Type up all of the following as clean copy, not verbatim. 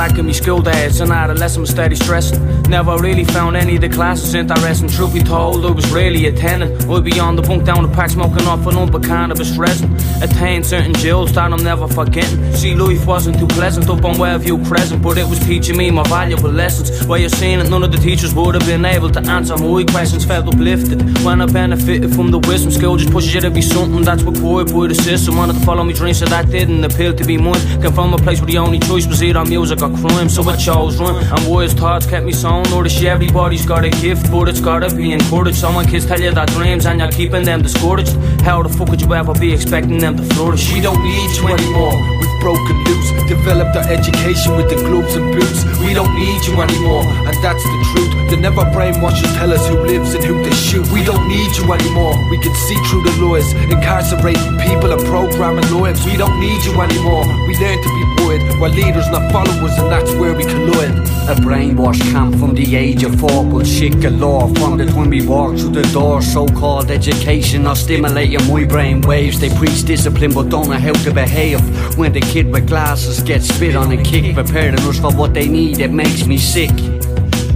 back in me school days, an adolescent was steady stressing. Never really found any of the classes interesting. Truth be told, I was really attending. I'd be on the bunk down the park smoking off an lump of cannabis resin. Attained certain jewels that I'm never forgetting. See, life wasn't too pleasant up on Wellview Crescent, but it was teaching me my valuable lessons. While you're seeing it, none of the teachers would have been able to answer my questions. Felt uplifted when I benefited from the wisdom. School just pushes you to be something that's required by the system. Wanted to follow me dreams, so that didn't appeal to be mine. Came from a place where the only choice was either music or crime, so I chose rhyme. And wise thoughts kept me so nourished. Everybody's got a gift, but it's gotta be encouraged. So when kids tell you their dreams and you're keeping them discouraged, how the fuck could you ever be expecting them to flourish? We don't need you anymore, we've broken loose. Developed our education with the globes and boots. We don't need you anymore, and that's the truth. They never brainwash us, tell us who lives and who they shoot. We don't need you anymore, we can see through the lies. Incarcerating people and programming lives. We don't need you anymore, we learn to be wide, while leaders not followers, and that's where we collide. A brainwash camp from the age of 4, bullshit galore. From the time we walk through the door, so-called education or stimulating my brain waves. They preach discipline but don't know how to behave. When the kid with glasses gets spit on and kicked, preparing us for what they need, it makes me sick.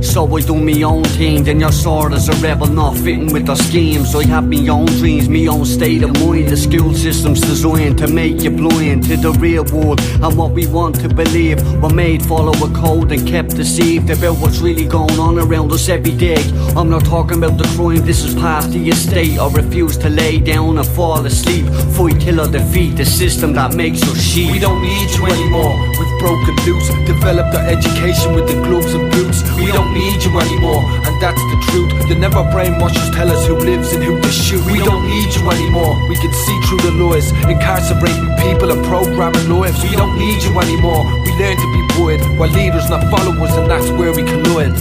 So I do me own thing, then you're sort as a rebel, not fitting with their schemes. I have me own dreams, me own state of mind. The school system's designed to make you blind to the real world and what we want to believe. We're made follow a code and kept deceived about what's really going on around us every day. I'm not talking about the crime, this is past the estate. I refuse to lay down and fall asleep. Fight till I defeat the system that makes us sheep. We don't need you anymore, we've broken loose. Developed our education with the gloves and boots. We don't need you anymore, and that's the truth. They never brainwash us, tell us who lives and who they shoot. We don't need you anymore, we can see through the lies. Incarcerating people and programming lives. We don't need you anymore, we learn to be wide, while leaders not followers, and that's where we collide.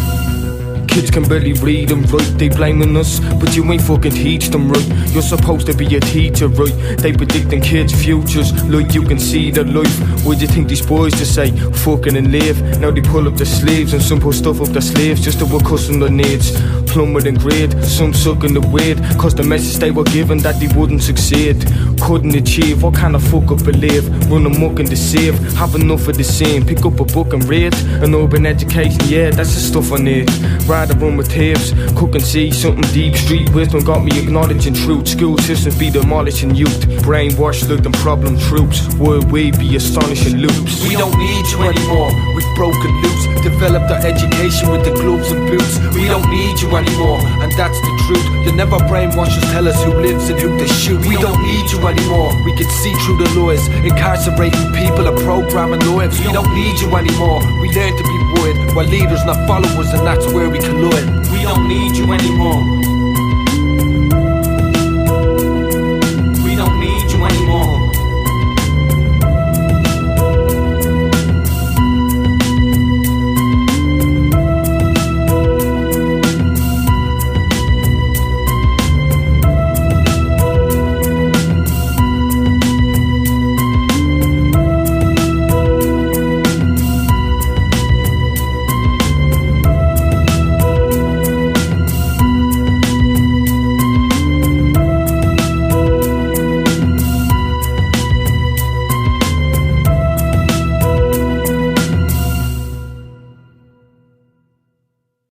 Kids can barely read and write, they blaming us, but you ain't fucking teach them right. You're supposed to be a teacher, right? They predicting kids' futures, like you can see their life. What do you think these boys just say? Fucking and live. Now they pull up their sleeves and some put stuff up their sleeves just to accustom their needs. Plumber and grade, some sucking the weed, cause the message they were given that they wouldn't succeed. Couldn't achieve, what kind of fuck up believe? Run amok and deceive, have enough of the same. Pick up a book and read, an urban education, yeah, that's the stuff I need. Rather run with tapes, cook and see something deep. Street wisdom got me acknowledging truth. School systems be demolishing youth, brainwashed like them problem troops. Would we be astonishing loops? We don't need you anymore, we've broken loose. Developed our education with the gloves and boots. We don't need you anymore, and that's the truth. They never brainwash us, tell us who lives and who they shoot. We don't need you anymore, we can see through the lies. Incarcerating people and programming lives. We don't need you anymore, we learn to be wide, while leaders not followers, and that's where we collide. We don't need you anymore.